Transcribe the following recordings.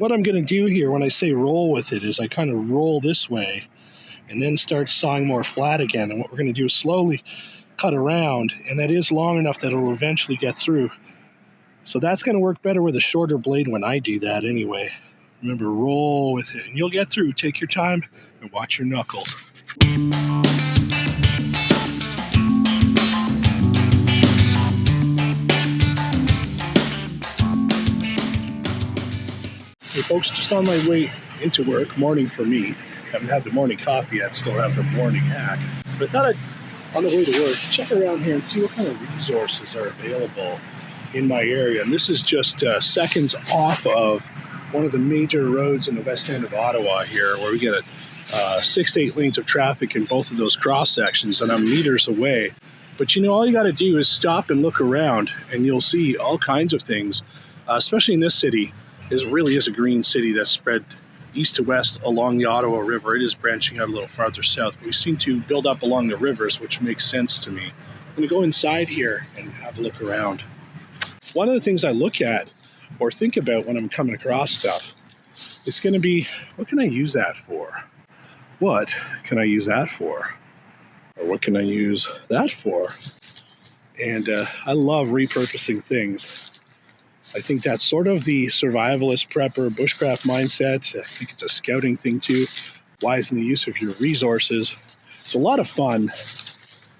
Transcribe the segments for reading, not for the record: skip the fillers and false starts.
what I'm going to do here when I say roll with it is I kind of roll this way and then start sawing more flat again. And what we're going to do is slowly cut around, and that is long enough that it'll eventually get through. So that's going to work better with a shorter blade when I do that anyway. Remember, roll with it, and you'll get through. Take your time and watch your knuckles. Hey folks, just on my way into work, morning for me. Haven't had the morning coffee yet, still have the morning hack. But I thought I'd, on the way to work, check around here and see what kind of resources are available in my area. And this is just seconds off of one of the major roads in the west end of Ottawa here, where we get 6 to 8 lanes of traffic in both of those cross sections, and I'm meters away. But you know, all you got to do is stop and look around, and you'll see all kinds of things, especially in this city. It really is a green city that's spread east to west along the Ottawa River. It is branching out a little farther south, but we seem to build up along the rivers, which makes sense to me. I'm going to go inside here and have a look around. One of the things I look at or think about when I'm coming across stuff is going to be, what can I use that for? What can I use that for? Or what can I use that for? And I love repurposing things. I think that's sort of the survivalist prepper bushcraft mindset. I think it's a scouting thing too. Wise in the use of your resources. It's a lot of fun.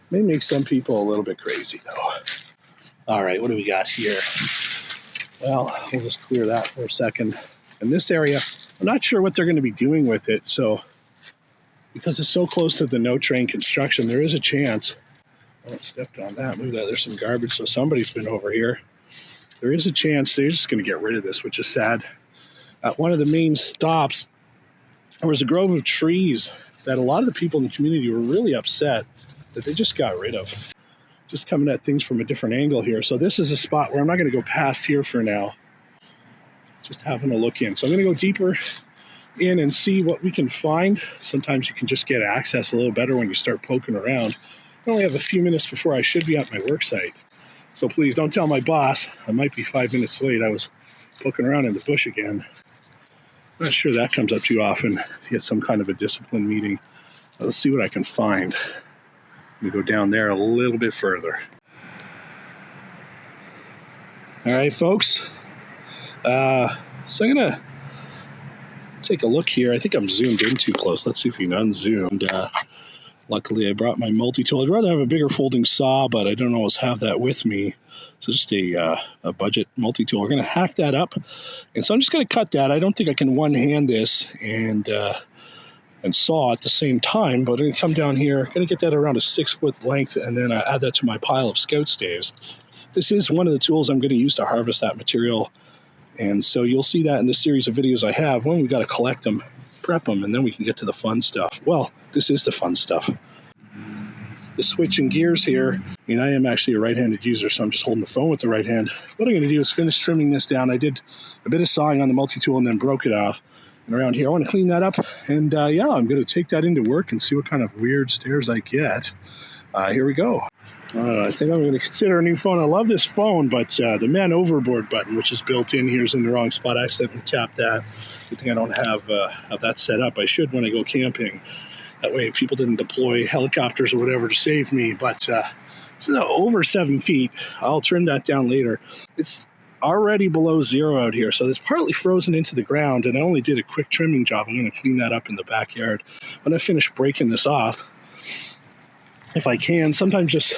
May make some people a little bit crazy though. All right, what do we got here? Well, we'll just clear that for a second. In this area, I'm not sure what they're going to be doing with it. So because it's so close to the no train construction, there is a chance. Oh, I stepped on that. Move that. There's some garbage. So somebody's been over here. There is a chance they're just going to get rid of this, which is sad. At one of the main stops, there was a grove of trees that a lot of the people in the community were really upset that they just got rid of. Just coming at things from a different angle here. So this is a spot where I'm not going to go past here for now. Just having a look in. So I'm going to go deeper in and see what we can find. Sometimes you can just get access a little better when you start poking around. I only have a few minutes before I should be at my work site. So please don't tell my boss. I might be 5 minutes late. I was poking around in the bush again. I'm not sure that comes up too often. Get some kind of a discipline meeting. Let's see what I can find. I'm going to go down there a little bit further. All right, folks. So I'm going to take a look here. I think I'm zoomed in too close. Let's see if we can unzoom. Luckily, I brought my multi-tool. I'd rather have a bigger folding saw, but I don't always have that with me. So just a budget multi-tool. We're going to hack that up. And so I'm just going to cut that. I don't think I can one-hand this and saw at the same time, but I'm going to come down here. Going to get that around a 6-foot length, and then add that to my pile of Scout Staves. This is one of the tools I'm going to use to harvest that material. And so you'll see that in the series of videos I have when we got to collect them, prep them, and then we can get to the fun stuff. Well, this is the fun stuff. The switching gears here. I mean, I am actually a right-handed user, so I'm just holding the phone with the right hand. What I'm going to do is finish trimming this down. I did a bit of sawing on the multi-tool and then broke it off. And around here, I want to clean that up. And yeah, I'm going to take that into work and see what kind of weird stairs I get. Here we go. I think I'm going to consider a new phone. I love this phone, but the man overboard button, which is built in here, is in the wrong spot. I accidentally tapped that. Good thing I don't have that set up. I should when I go camping. That way people didn't deploy helicopters or whatever to save me. But it's over 7 feet. I'll trim that down later. It's already below zero out here, so it's partly frozen into the ground, and I only did a quick trimming job. I'm going to clean that up in the backyard. When I finish breaking this off, if I can, sometimes just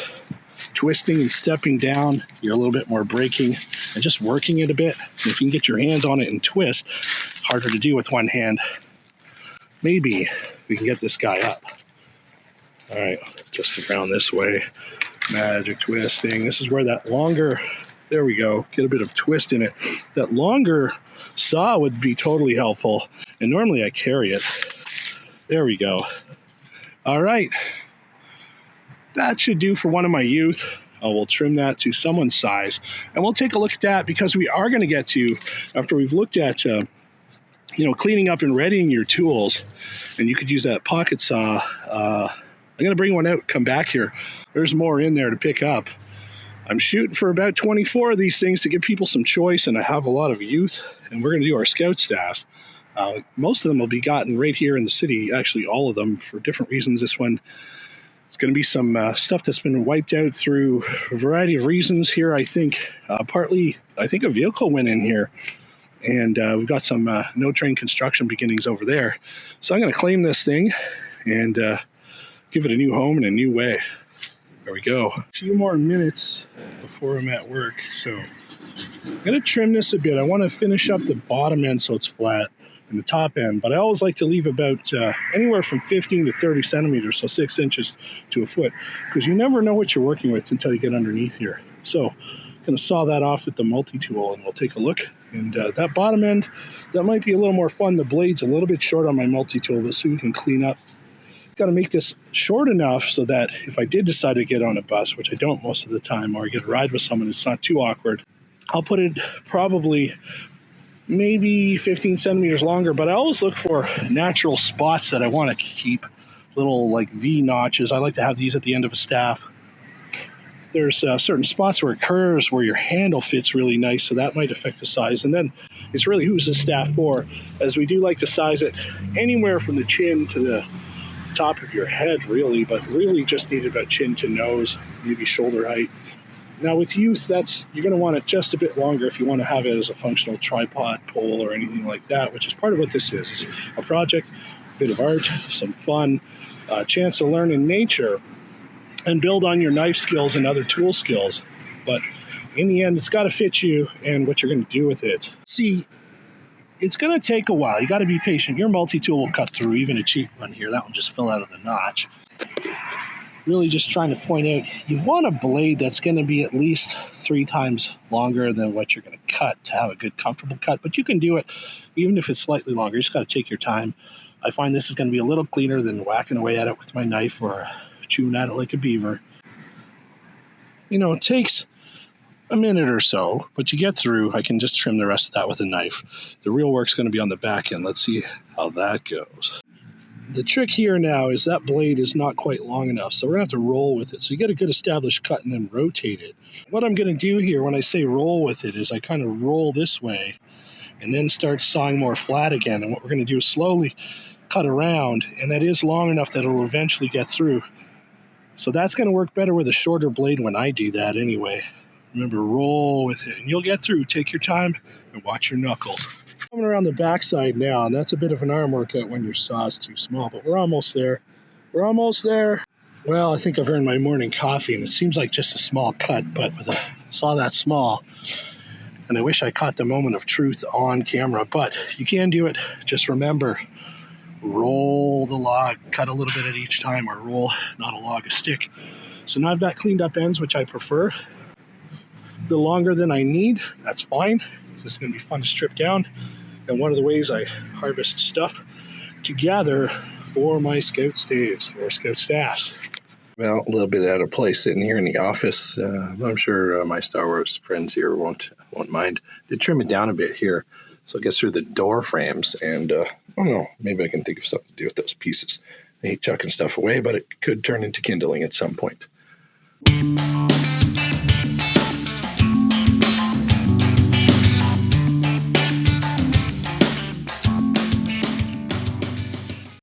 twisting and stepping down, you're a little bit more breaking and just working it a bit. And if you can get your hands on it and twist, harder to do with one hand, maybe we can get this guy up. All right, just around this way, magic twisting. This is where that longer, there we go, get a bit of twist in it. That longer saw would be totally helpful, and normally I carry it. There we go. All right. That should do for one of my youth. We'll trim that to someone's size. And we'll take a look at that because we are going to get to, after we've looked at, cleaning up and readying your tools, and you could use that pocket saw. I'm going to bring one out, come back here. There's more in there to pick up. I'm shooting for about 24 of these things to give people some choice, and I have a lot of youth, and we're going to do our Scout Staves. Most of them will be gotten right here in the city, actually all of them, for different reasons. This one, it's going to be some stuff that's been wiped out through a variety of reasons here, I think. Partly, I think a vehicle went in here, and we've got some no-train construction beginnings over there. So I'm going to claim this thing and give it a new home in a new way. There we go. A few more minutes before I'm at work, so I'm going to trim this a bit. I want to finish up the bottom end so it's flat and the top end, but I always like to leave about anywhere from 15 to 30 centimeters, so 6 inches to a foot, because you never know what you're working with until you get underneath here. So I'm going to saw that off with the multi-tool, and we'll take a look. And that bottom end, that might be a little more fun. The blade's a little bit short on my multi-tool, but so we can clean up. Got to make this short enough so that if I did decide to get on a bus, which I don't most of the time, or get a ride with someone, it's not too awkward. I'll put it probably maybe 15 centimeters longer, but I always look for natural spots that I want to keep, little like V notches. I like to have these at the end of a staff. There's certain spots where it curves, where your handle fits really nice, so that might affect the size. And then it's really who's the staff for, as we do like to size it anywhere from the chin to the top of your head, really, but really just need about chin to nose, maybe shoulder height. Now with youth, you're going to want it just a bit longer if you want to have it as a functional tripod pole or anything like that, which is part of what this is. It's a project, a bit of art, some fun, a chance to learn in nature and build on your knife skills and other tool skills. But in the end, it's got to fit you and what you're going to do with it. See, it's going to take a while. You got to be patient. Your multi-tool will cut through, even a cheap one here. That one just fell out of the notch. Really just trying to point out, you want a blade that's going to be at least 3 times longer than what you're going to cut to have a good, comfortable cut. But you can do it even if it's slightly longer. You just got to take your time. I find this is going to be a little cleaner than whacking away at it with my knife or chewing at it like a beaver. You know, it takes a minute or so, but you get through. I can just trim the rest of that with a knife. The real work's going to be on the back end. Let's see how that goes. The trick here now is that blade is not quite long enough, so we're going to have to roll with it. So you get a good established cut and then rotate it. What I'm going to do here when I say roll with it is I kind of roll this way and then start sawing more flat again. And what we're going to do is slowly cut around, and that is long enough that it'll eventually get through. So that's going to work better with a shorter blade when I do that anyway. Remember, roll with it, and you'll get through. Take your time and watch your knuckles. Coming around the backside now, and that's a bit of an arm workout when your saw is too small, but we're almost there. We're almost there. Well, I think I've earned my morning coffee, and it seems like just a small cut, but with a saw that small, and I wish I caught the moment of truth on camera, but you can do it. Just remember, roll the log, cut a little bit at each time, or roll, not a log, a stick. So now I've got cleaned up ends, which I prefer. A bit longer than I need, that's fine. This is going to be fun to strip down. And one of the ways I harvest stuff to gather for my Scout Staves or Scout Staves. Well, a little bit out of place sitting here in the office. I'm sure my Star Wars friends here won't mind. They trim it down a bit here so it gets through the door frames. And I don't know, maybe I can think of something to do with those pieces. I hate chucking stuff away, but it could turn into kindling at some point.